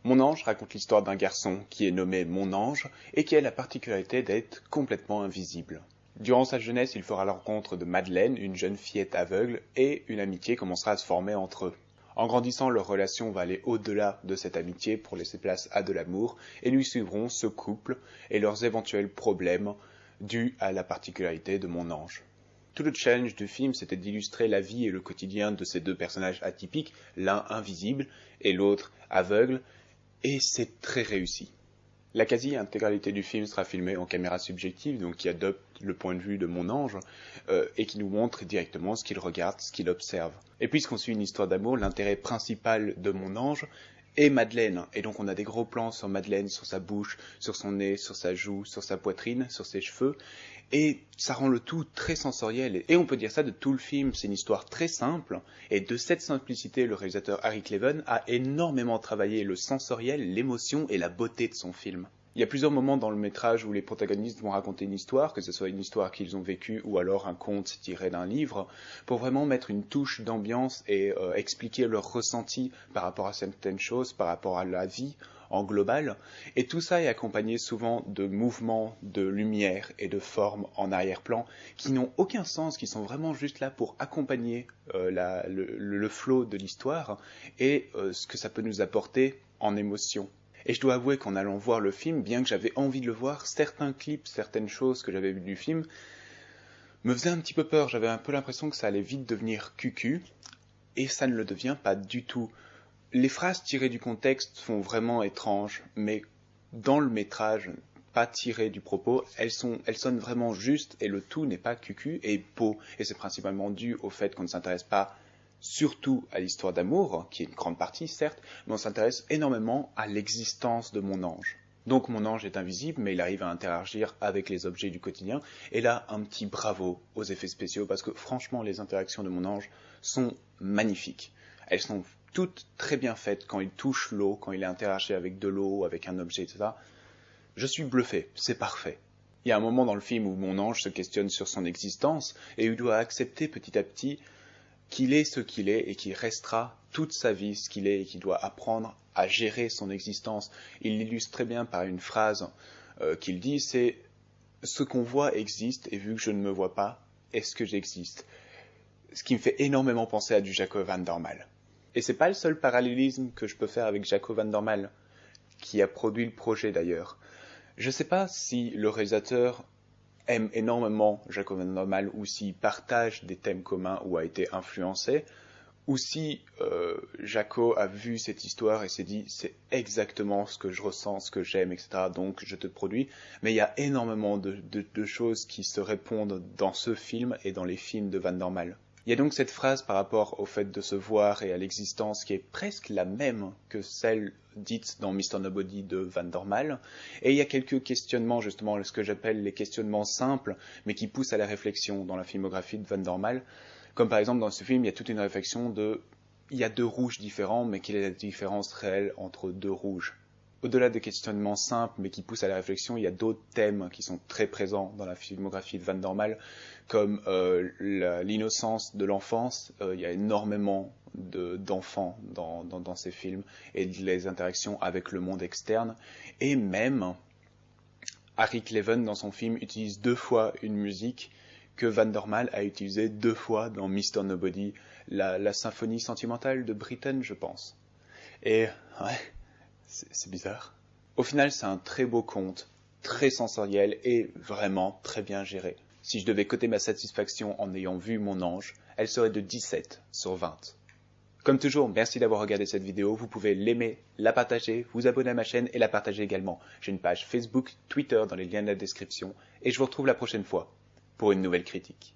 Mon Ange raconte l'histoire d'un garçon qui est nommé Mon Ange et qui a la particularité d'être complètement invisible. Durant sa jeunesse, il fera la rencontre de Madeleine, une jeune fillette aveugle, et une amitié commencera à se former entre eux. En grandissant, leur relation va aller au-delà de cette amitié pour laisser place à de l'amour, et nous suivrons ce couple et leurs éventuels problèmes dus à la particularité de Mon Ange. Tout le challenge du film, c'était d'illustrer la vie et le quotidien de ces deux personnages atypiques, l'un invisible et l'autre aveugle, et c'est très réussi. La quasi-intégralité du film sera filmée en caméra subjective, donc qui adopte le point de vue de Mon Ange, et qui nous montre directement ce qu'il regarde, ce qu'il observe. Et puisqu'on suit une histoire d'amour, l'intérêt principal de Mon Ange est Madeleine. Et donc on a des gros plans sur Madeleine, sur sa bouche, sur son nez, sur sa joue, sur sa poitrine, sur ses cheveux, et ça rend le tout très sensoriel. Et on peut dire ça de tout le film, c'est une histoire très simple, et de cette simplicité, le réalisateur Harry Cleven a énormément travaillé le sensoriel, l'émotion et la beauté de son film. Il y a plusieurs moments dans le métrage où les protagonistes vont raconter une histoire, que ce soit une histoire qu'ils ont vécue ou alors un conte tiré d'un livre, pour vraiment mettre une touche d'ambiance et expliquer leur ressenti par rapport à certaines choses, par rapport à la vie en global. Et tout ça est accompagné souvent de mouvements, de lumière et de formes en arrière-plan qui n'ont aucun sens, qui sont vraiment juste là pour accompagner le flow de l'histoire et ce que ça peut nous apporter en émotion. Et je dois avouer qu'en allant voir le film, bien que j'avais envie de le voir, certains clips, certaines choses que j'avais vues du film me faisaient un petit peu peur. J'avais un peu l'impression que ça allait vite devenir cucu, et ça ne le devient pas du tout. Les phrases tirées du contexte font vraiment étranges, mais dans le métrage, pas tirées du propos, elles sonnent vraiment justes, et le tout n'est pas cucu et beau. Et c'est principalement dû au fait qu'on ne s'intéresse pas surtout à l'histoire d'amour, qui est une grande partie certes, mais on s'intéresse énormément à l'existence de Mon Ange. Donc Mon Ange est invisible, mais il arrive à interagir avec les objets du quotidien, et là, un petit bravo aux effets spéciaux, parce que franchement, les interactions de Mon Ange sont magnifiques. Elles sont toutes très bien faites quand il touche l'eau, quand il interagit avec de l'eau, avec un objet, etc. Je suis bluffé, c'est parfait. Il y a un moment dans le film où Mon Ange se questionne sur son existence, et il doit accepter petit à petit qu'il est ce qu'il est et qu'il restera toute sa vie ce qu'il est et qu'il doit apprendre à gérer son existence. Il l'illustre très bien par une phrase qu'il dit, c'est « Ce qu'on voit existe et vu que je ne me vois pas, est-ce que j'existe ?» Ce qui me fait énormément penser à du Jaco van der Malle. Et c'est pas le seul parallélisme que je peux faire avec Jaco van der Malle, qui a produit le projet d'ailleurs. Je sais pas si le réalisateur aime énormément Jaco van der Malle ou s'il partage des thèmes communs ou a été influencé, ou si Jaco a vu cette histoire et s'est dit c'est exactement ce que je ressens, ce que j'aime, etc. Donc je te produis. Mais il y a énormément de choses qui se répondent dans ce film et dans les films de Van der Malle. Il y a donc cette phrase par rapport au fait de se voir et à l'existence qui est presque la même que celle dite dans Mr. Nobody de Van der Malle. Et il y a quelques questionnements, justement, ce que j'appelle les questionnements simples, mais qui poussent à la réflexion dans la filmographie de Van der Malle. Comme par exemple dans ce film, il y a toute une réflexion de... Il y a deux rouges différents, mais quelle est la différence réelle entre deux rouges ? Au-delà des questionnements simples, mais qui poussent à la réflexion, il y a d'autres thèmes qui sont très présents dans la filmographie de Van der Malle, comme l'innocence de l'enfance. Il y a énormément d'enfants dans ces films, et les interactions avec le monde externe. Et même, Harry Cleven, dans son film, utilise 2 fois une musique que Van der Malle a utilisée 2 fois dans Mr. Nobody, la symphonie sentimentale de Britten, je pense. Et ouais... C'est bizarre. Au final, c'est un très beau conte, très sensoriel et vraiment très bien géré. Si je devais coter ma satisfaction en ayant vu Mon Ange, elle serait de 17 sur 20. Comme toujours, merci d'avoir regardé cette vidéo. Vous pouvez l'aimer, la partager, vous abonner à ma chaîne et la partager également. J'ai une page Facebook, Twitter dans les liens de la description et je vous retrouve la prochaine fois pour une nouvelle critique.